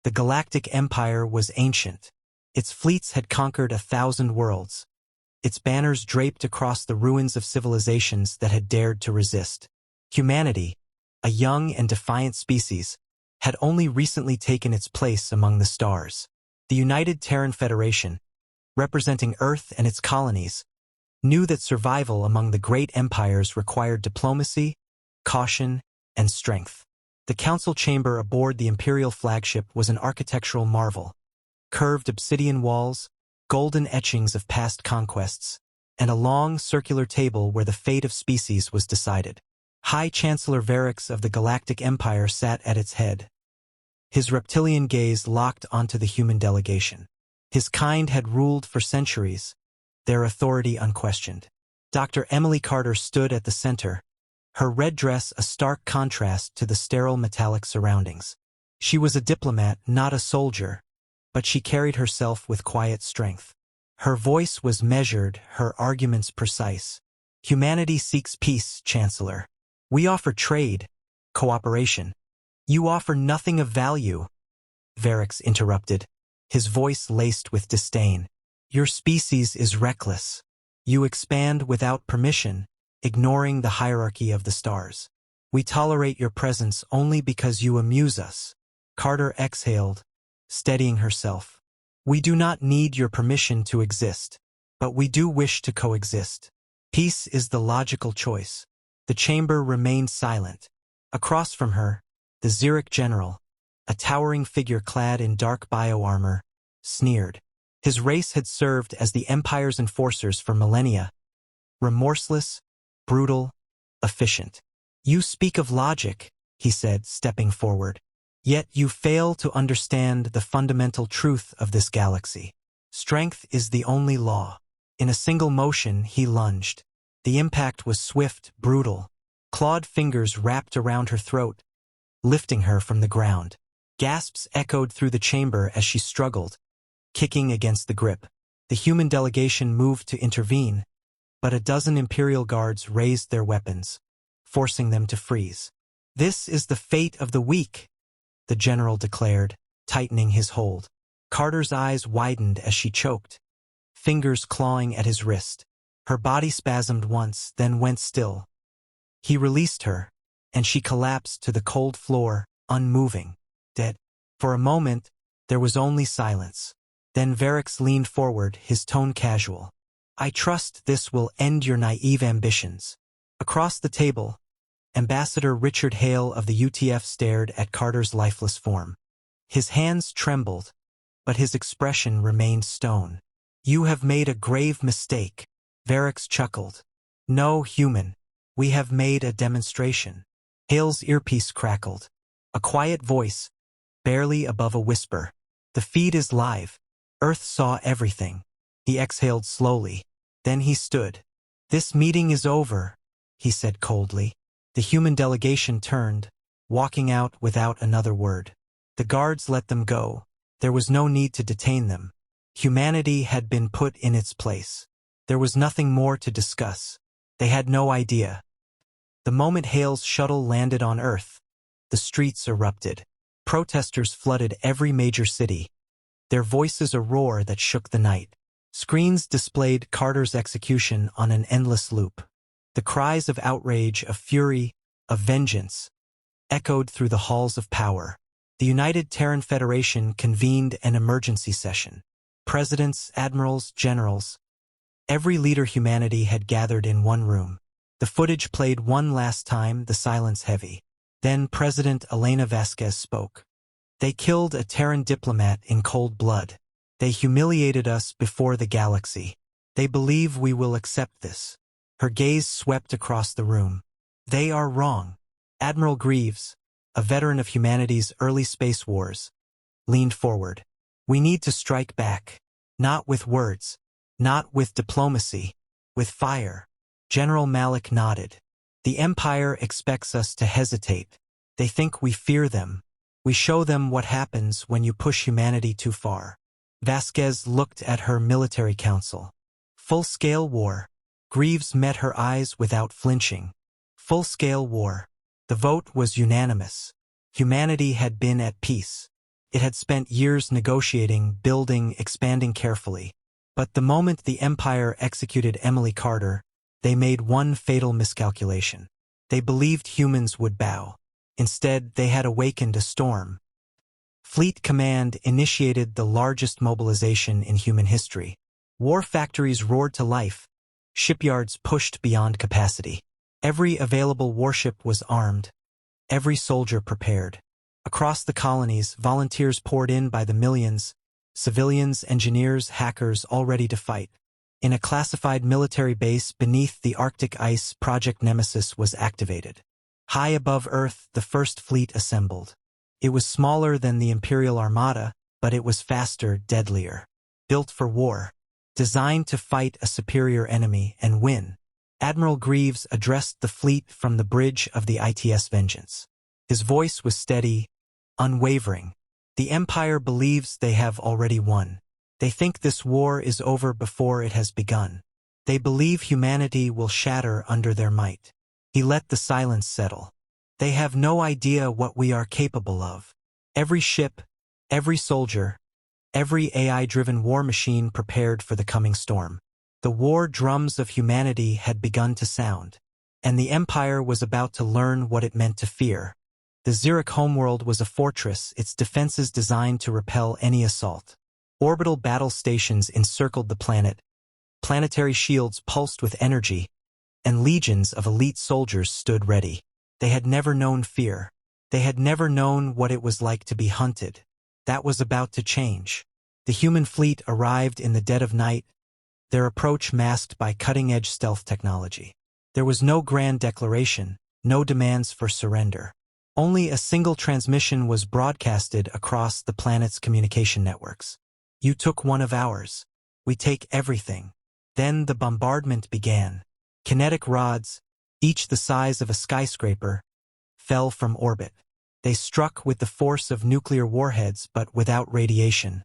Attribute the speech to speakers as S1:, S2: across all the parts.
S1: The Galactic Empire was ancient. Its fleets had conquered 1,000 worlds. Its banners draped across the ruins of civilizations that had dared to resist. Humanity, a young and defiant species, had only recently taken its place among the stars. The United Terran Federation, representing Earth and its colonies, knew that survival among the great empires required diplomacy, caution, and strength. The council chamber aboard the Imperial flagship was an architectural marvel. Curved obsidian walls, golden etchings of past conquests, and a long, circular table where the fate of species was decided. High Chancellor Varix of the Galactic Empire sat at its head. His reptilian gaze locked onto the human delegation. His kind had ruled for centuries, their authority unquestioned. Dr. Emily Carter stood at the center, her red dress a stark contrast to the sterile metallic surroundings. She was a diplomat, not a soldier, but she carried herself with quiet strength. Her voice was measured, her arguments precise. Humanity seeks peace, Chancellor. We offer trade, cooperation. You offer nothing of value, Varix interrupted, his voice laced with disdain. Your species is reckless. You expand without permission, ignoring the hierarchy of the stars. We tolerate your presence only because you amuse us. Carter exhaled, steadying herself. We do not need your permission to exist, but we do wish to coexist. Peace is the logical choice. The chamber remained silent. Across from her, the Xeric general, a towering figure clad in dark bioarmor, sneered. His race had served as the Empire's enforcers for millennia. Remorseless, brutal, efficient. You speak of logic, he said, stepping forward. Yet you fail to understand the fundamental truth of this galaxy. Strength is the only law. In a single motion, he lunged. The impact was swift, brutal. Clawed fingers wrapped around her throat, lifting her from the ground. Gasps echoed through the chamber as she struggled, kicking against the grip. The human delegation moved to intervene, but a dozen Imperial guards raised their weapons, forcing them to freeze. This is the fate of the weak, the general declared, tightening his hold. Carter's eyes widened as she choked, fingers clawing at his wrist. Her body spasmed once, then went still. He released her, and she collapsed to the cold floor, unmoving, dead. For a moment, there was only silence. Then Varix leaned forward, his tone casual. I trust this will end your naive ambitions. Across the table, Ambassador Richard Hale of the UTF stared at Carter's lifeless form. His hands trembled, but his expression remained stone. You have made a grave mistake. Varix chuckled. No, human. We have made a demonstration. Hale's earpiece crackled. A quiet voice, barely above a whisper. The feed is live. Earth saw everything. He exhaled slowly. Then he stood. This meeting is over, he said coldly. The human delegation turned, walking out without another word. The guards let them go. There was no need to detain them. Humanity had been put in its place. There was nothing more to discuss. They had no idea. The moment Hale's shuttle landed on Earth, the streets erupted. Protesters flooded every major city, their voices a roar that shook the night. Screens displayed Carter's execution on an endless loop. The cries of outrage, of fury, of vengeance, echoed through the halls of power. The United Terran Federation convened an emergency session. Presidents, admirals, generals, every leader humanity had gathered in one room. The footage played one last time, the silence heavy. Then President Elena Vasquez spoke. They killed a Terran diplomat in cold blood. They humiliated us before the galaxy. They believe we will accept this. Her gaze swept across the room. They are wrong. Admiral Greaves, a veteran of humanity's early space wars, leaned forward. We need to strike back. Not with words. Not with diplomacy. With fire. General Malik nodded. The Empire expects us to hesitate. They think we fear them. We show them what happens when you push humanity too far. Vasquez looked at her military council. Full-scale war. Greaves met her eyes without flinching. Full-scale war. The vote was unanimous. Humanity had been at peace. It had spent years negotiating, building, expanding carefully. But the moment the Empire executed Emily Carter, they made one fatal miscalculation. They believed humans would bow. Instead, they had awakened a storm. Fleet Command initiated the largest mobilization in human history. War factories roared to life. Shipyards pushed beyond capacity. Every available warship was armed. Every soldier prepared. Across the colonies, volunteers poured in by the millions, civilians, engineers, hackers, all ready to fight. In a classified military base beneath the Arctic ice, Project Nemesis was activated. High above Earth, the first fleet assembled. It was smaller than the Imperial Armada, but it was faster, deadlier. Built for war. Designed to fight a superior enemy and win. Admiral Greaves addressed the fleet from the bridge of the ITS Vengeance. His voice was steady, unwavering. The Empire believes they have already won. They think this war is over before it has begun. They believe humanity will shatter under their might. He let the silence settle. They have no idea what we are capable of. Every ship, every soldier, every AI-driven war machine prepared for the coming storm. The war drums of humanity had begun to sound, and the Empire was about to learn what it meant to fear. The Zurich homeworld was a fortress, its defenses designed to repel any assault. Orbital battle stations encircled the planet. Planetary shields pulsed with energy, and legions of elite soldiers stood ready. They had never known fear. They had never known what it was like to be hunted. That was about to change. The human fleet arrived in the dead of night, their approach masked by cutting-edge stealth technology. There was no grand declaration, no demands for surrender. Only a single transmission was broadcasted across the planet's communication networks. You took one of ours. We take everything. Then the bombardment began. Kinetic rods, each the size of a skyscraper, fell from orbit. They struck with the force of nuclear warheads but without radiation.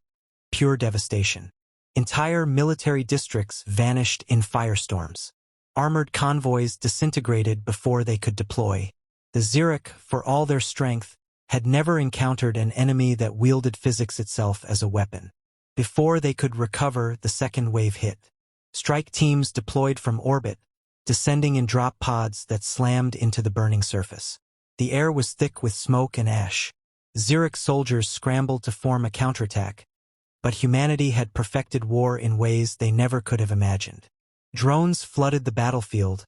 S1: Pure devastation. Entire military districts vanished in firestorms. Armored convoys disintegrated before they could deploy. The Zurich, for all their strength, had never encountered an enemy that wielded physics itself as a weapon. Before they could recover, the second wave hit. Strike teams deployed from orbit, descending in drop pods that slammed into the burning surface. The air was thick with smoke and ash. Zurich soldiers scrambled to form a counterattack, but humanity had perfected war in ways they never could have imagined. Drones flooded the battlefield,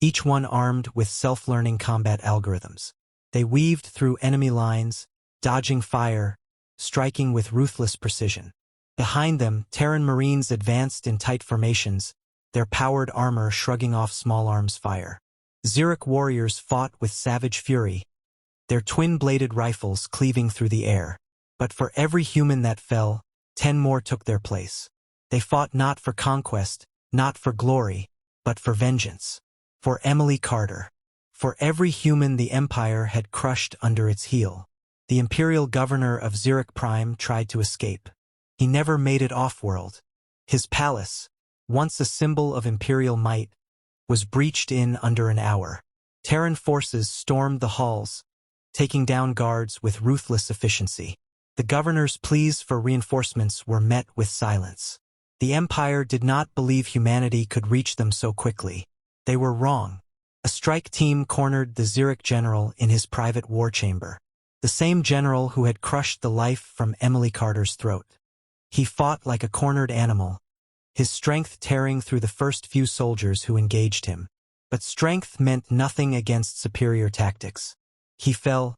S1: each one armed with self-learning combat algorithms. They weaved through enemy lines, dodging fire, striking with ruthless precision. Behind them, Terran Marines advanced in tight formations, their powered armor shrugging off small arms fire. Zurich warriors fought with savage fury, their twin-bladed rifles cleaving through the air. But for every human that fell, 10 more took their place. They fought not for conquest, not for glory, but for vengeance. For Emily Carter. For every human the Empire had crushed under its heel. The Imperial Governor of Zurich Prime tried to escape. He never made it off-world. His palace, once a symbol of Imperial might, was breached in under an hour. Terran forces stormed the halls, taking down guards with ruthless efficiency. The governor's pleas for reinforcements were met with silence. The Empire did not believe humanity could reach them so quickly. They were wrong. A strike team cornered the Zurich general in his private war chamber. The same general who had crushed the life from Emily Carter's throat. He fought like a cornered animal, his strength tearing through the first few soldiers who engaged him. But strength meant nothing against superior tactics. He fell,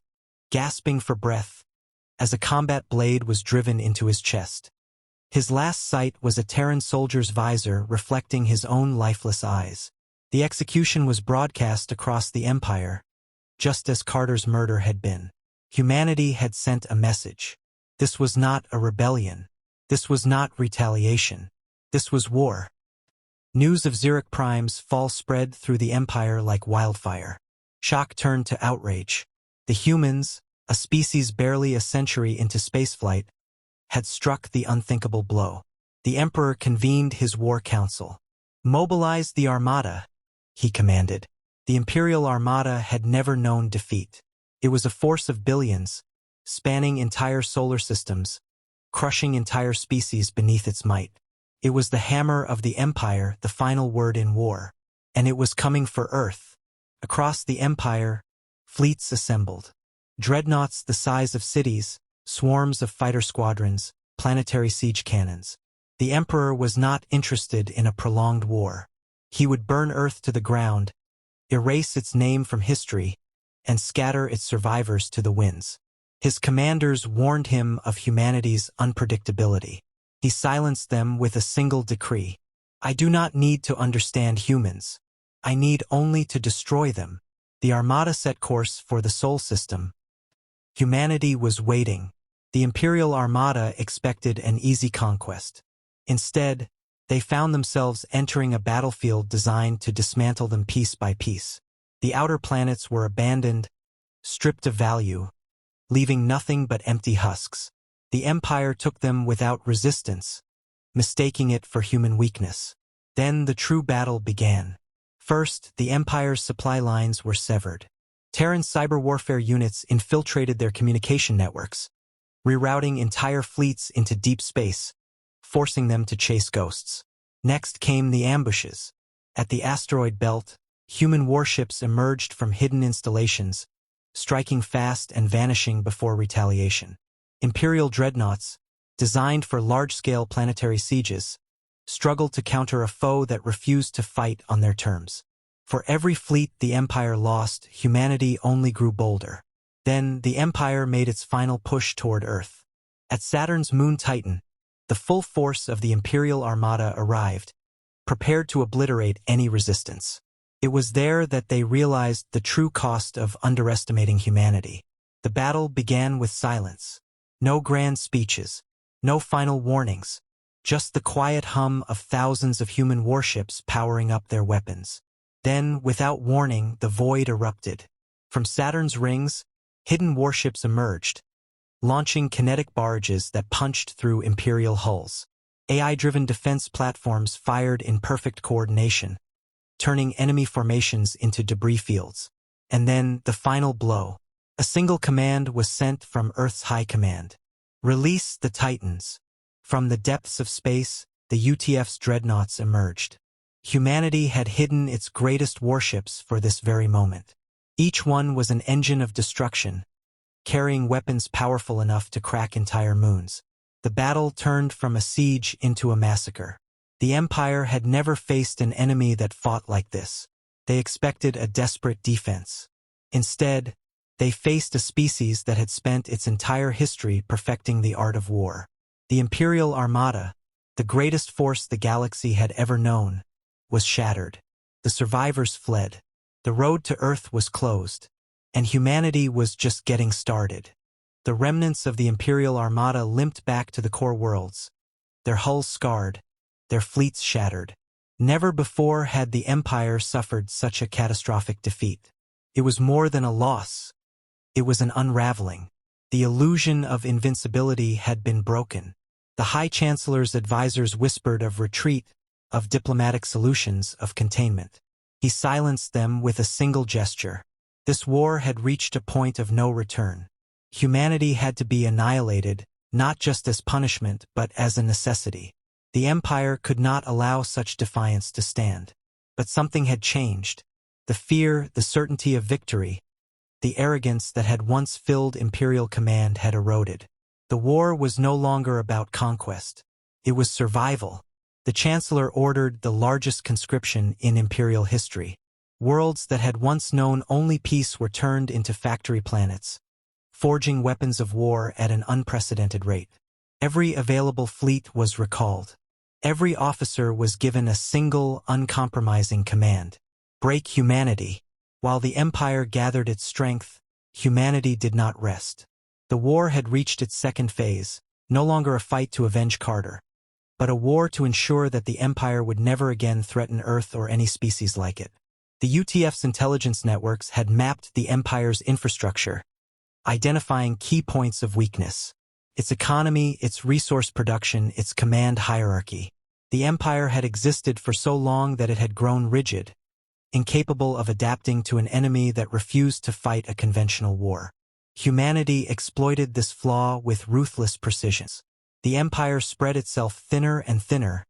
S1: gasping for breath, as a combat blade was driven into his chest. His last sight was a Terran soldier's visor reflecting his own lifeless eyes. The execution was broadcast across the Empire, just as Carter's murder had been. Humanity had sent a message. This was not a rebellion. This was not retaliation. This was war. News of Zurich Prime's fall spread through the Empire like wildfire. Shock turned to outrage. The humans, a species barely a century into spaceflight, had struck the unthinkable blow. The Emperor convened his war council. "Mobilize the Armada," he commanded. The Imperial Armada had never known defeat. It was a force of billions, spanning entire solar systems, crushing entire species beneath its might. It was the hammer of the Empire, the final word in war. And it was coming for Earth. Across the Empire, fleets assembled. Dreadnoughts the size of cities, swarms of fighter squadrons, planetary siege cannons. The Emperor was not interested in a prolonged war. He would burn Earth to the ground, erase its name from history, and scatter its survivors to the winds. His commanders warned him of humanity's unpredictability. He silenced them with a single decree. I do not need to understand humans. I need only to destroy them. The Armada set course for the Sol system. Humanity was waiting. The Imperial Armada expected an easy conquest. Instead, they found themselves entering a battlefield designed to dismantle them piece by piece. The outer planets were abandoned, stripped of value, leaving nothing but empty husks. The Empire took them without resistance, mistaking it for human weakness. Then the true battle began. First, the Empire's supply lines were severed. Terran cyber warfare units infiltrated their communication networks, rerouting entire fleets into deep space, forcing them to chase ghosts. Next came the ambushes. At the asteroid belt, human warships emerged from hidden installations, striking fast and vanishing before retaliation. Imperial dreadnoughts, designed for large-scale planetary sieges, struggled to counter a foe that refused to fight on their terms. For every fleet the Empire lost, humanity only grew bolder. Then, the Empire made its final push toward Earth. At Saturn's moon Titan, the full force of the Imperial Armada arrived, prepared to obliterate any resistance. It was there that they realized the true cost of underestimating humanity. The battle began with silence. No grand speeches, no final warnings, just the quiet hum of thousands of human warships powering up their weapons. Then, without warning, the void erupted. From Saturn's rings, hidden warships emerged, launching kinetic barges that punched through Imperial hulls. AI-driven defense platforms fired in perfect coordination, turning enemy formations into debris fields. And then, the final blow. A single command was sent from Earth's High Command. Release the Titans. From the depths of space, the UTF's dreadnoughts emerged. Humanity had hidden its greatest warships for this very moment. Each one was an engine of destruction, carrying weapons powerful enough to crack entire moons. The battle turned from a siege into a massacre. The Empire had never faced an enemy that fought like this. They expected a desperate defense. Instead, they faced a species that had spent its entire history perfecting the art of war. The Imperial Armada, the greatest force the galaxy had ever known, was shattered. The survivors fled. The road to Earth was closed, and humanity was just getting started. The remnants of the Imperial Armada limped back to the core worlds, their hulls scarred, their fleets shattered. Never before had the Empire suffered such a catastrophic defeat. It was more than a loss. It was an unraveling. The illusion of invincibility had been broken. The High Chancellor's advisors whispered of retreat, of diplomatic solutions, of containment. He silenced them with a single gesture. This war had reached a point of no return. Humanity had to be annihilated, not just as punishment but as a necessity. The Empire could not allow such defiance to stand. But something had changed. The fear, the certainty of victory, the arrogance that had once filled Imperial command had eroded. The war was no longer about conquest. It was survival. The Chancellor ordered the largest conscription in Imperial history. Worlds that had once known only peace were turned into factory planets, forging weapons of war at an unprecedented rate. Every available fleet was recalled. Every officer was given a single, uncompromising command: break humanity. While the Empire gathered its strength, humanity did not rest. The war had reached its second phase, no longer a fight to avenge Carter, but a war to ensure that the Empire would never again threaten Earth or any species like it. The UTF's intelligence networks had mapped the Empire's infrastructure, identifying key points of weakness: its economy, its resource production, its command hierarchy. The Empire had existed for so long that it had grown rigid, incapable of adapting to an enemy that refused to fight a conventional war. Humanity exploited this flaw with ruthless precision. The Empire spread itself thinner and thinner,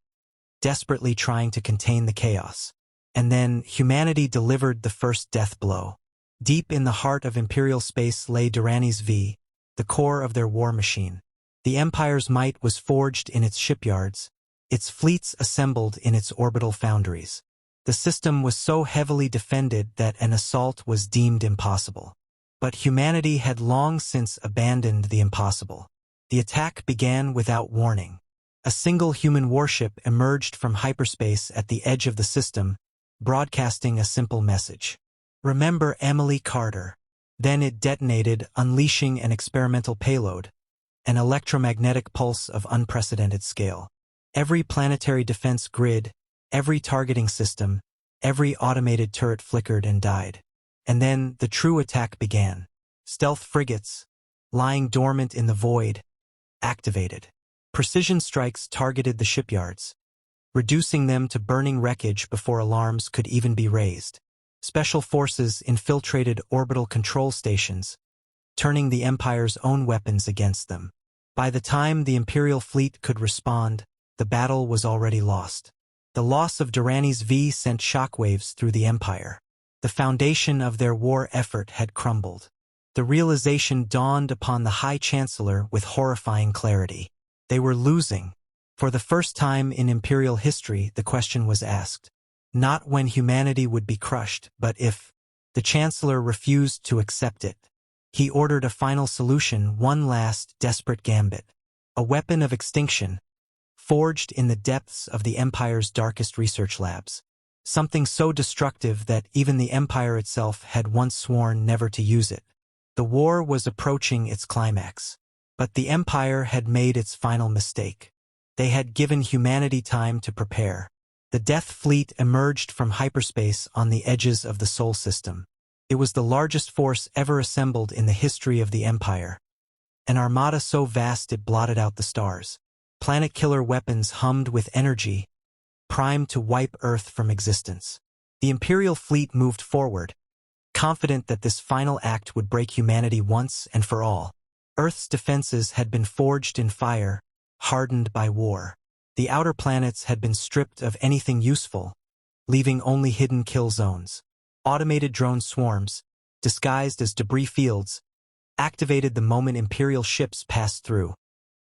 S1: desperately trying to contain the chaos. And then humanity delivered the first death blow. Deep in the heart of Imperial space lay Durrani's V, the core of their war machine. The Empire's might was forged in its shipyards, its fleets assembled in its orbital foundries. The system was so heavily defended that an assault was deemed impossible. But humanity had long since abandoned the impossible. The attack began without warning. A single human warship emerged from hyperspace at the edge of the system, broadcasting a simple message. "Remember Emily Carter." Then it detonated, unleashing an experimental payload, an electromagnetic pulse of unprecedented scale. Every planetary defense grid, every targeting system, every automated turret flickered and died. And then the true attack began. Stealth frigates, lying dormant in the void, activated. Precision strikes targeted the shipyards, reducing them to burning wreckage before alarms could even be raised. Special forces infiltrated orbital control stations, turning the Empire's own weapons against them. By the time the Imperial fleet could respond, the battle was already lost. The loss of Durrani's V sent shockwaves through the Empire. The foundation of their war effort had crumbled. The realization dawned upon the High Chancellor with horrifying clarity. They were losing. For the first time in Imperial history, the question was asked. Not when humanity would be crushed, but if. The Chancellor refused to accept it. He ordered a final solution, one last, desperate gambit. A weapon of extinction, forged in the depths of the Empire's darkest research labs. Something so destructive that even the Empire itself had once sworn never to use it. The war was approaching its climax. But the Empire had made its final mistake. They had given humanity time to prepare. The Death Fleet emerged from hyperspace on the edges of the Sol system. It was the largest force ever assembled in the history of the Empire. An armada so vast it blotted out the stars. Planet-killer weapons hummed with energy, primed to wipe Earth from existence. The Imperial fleet moved forward, confident that this final act would break humanity once and for all. Earth's defenses had been forged in fire, hardened by war. The outer planets had been stripped of anything useful, leaving only hidden kill zones. Automated drone swarms, disguised as debris fields, activated the moment Imperial ships passed through,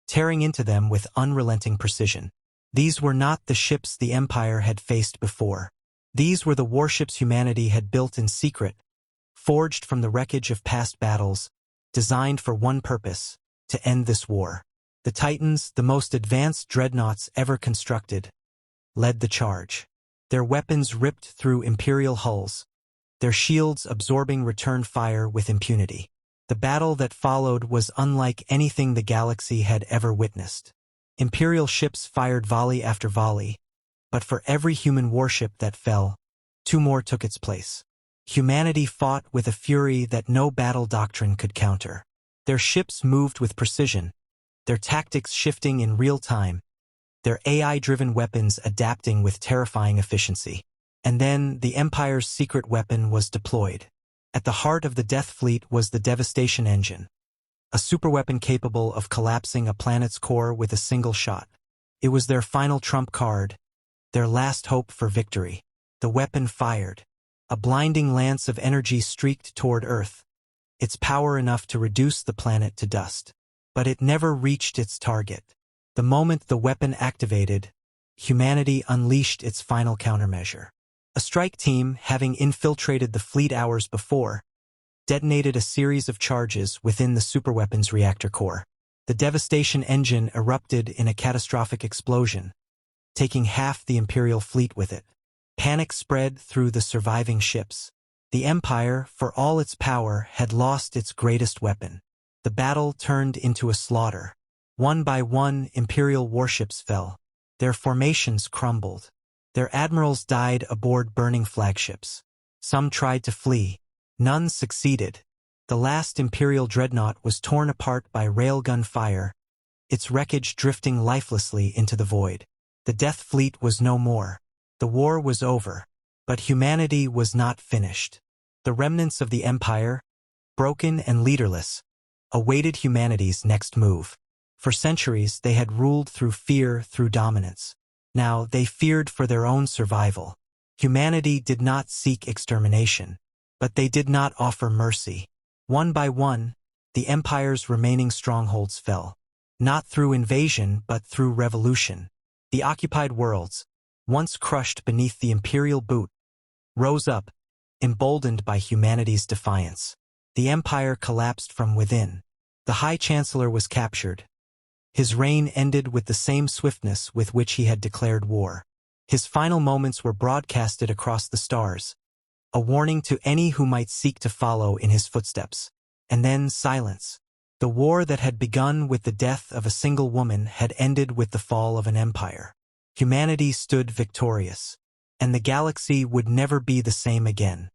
S1: tearing into them with unrelenting precision. These were not the ships the Empire had faced before. These were the warships humanity had built in secret, forged from the wreckage of past battles, designed for one purpose, to end this war. The Titans, the most advanced dreadnoughts ever constructed, led the charge. Their weapons ripped through Imperial hulls, their shields absorbing return fire with impunity. The battle that followed was unlike anything the galaxy had ever witnessed. Imperial ships fired volley after volley, but for every human warship that fell, two more took its place. Humanity fought with a fury that no battle doctrine could counter. Their ships moved with precision, their tactics shifting in real time, their AI-driven weapons adapting with terrifying efficiency. And then the Empire's secret weapon was deployed. At the heart of the Death Fleet was the Devastation Engine, a superweapon capable of collapsing a planet's core with a single shot. It was their final trump card, their last hope for victory. The weapon fired. A blinding lance of energy streaked toward Earth, its power enough to reduce the planet to dust. But it never reached its target. The moment the weapon activated, humanity unleashed its final countermeasure. A strike team, having infiltrated the fleet hours before, detonated a series of charges within the superweapons reactor core. The Devastation Engine erupted in a catastrophic explosion, taking half the Imperial fleet with it. Panic spread through the surviving ships. The Empire, for all its power, had lost its greatest weapon. The battle turned into a slaughter. One by one, Imperial warships fell. Their formations crumbled. Their admirals died aboard burning flagships. Some tried to flee. None succeeded. The last Imperial dreadnought was torn apart by railgun fire, its wreckage drifting lifelessly into the void. The Death Fleet was no more. The war was over. But humanity was not finished. The remnants of the Empire, broken and leaderless, awaited humanity's next move. For centuries, they had ruled through fear, through dominance. Now, they feared for their own survival. Humanity did not seek extermination, but they did not offer mercy. One by one, the empire's remaining strongholds fell. Not through invasion, but through revolution. The occupied worlds, once crushed beneath the imperial boot, rose up, emboldened by humanity's defiance. The empire collapsed from within. The High Chancellor was captured. His reign ended with the same swiftness with which he had declared war. His final moments were broadcasted across the stars, a warning to any who might seek to follow in his footsteps. And then silence. The war that had begun with the death of a single woman had ended with the fall of an empire. Humanity stood victorious, and the galaxy would never be the same again.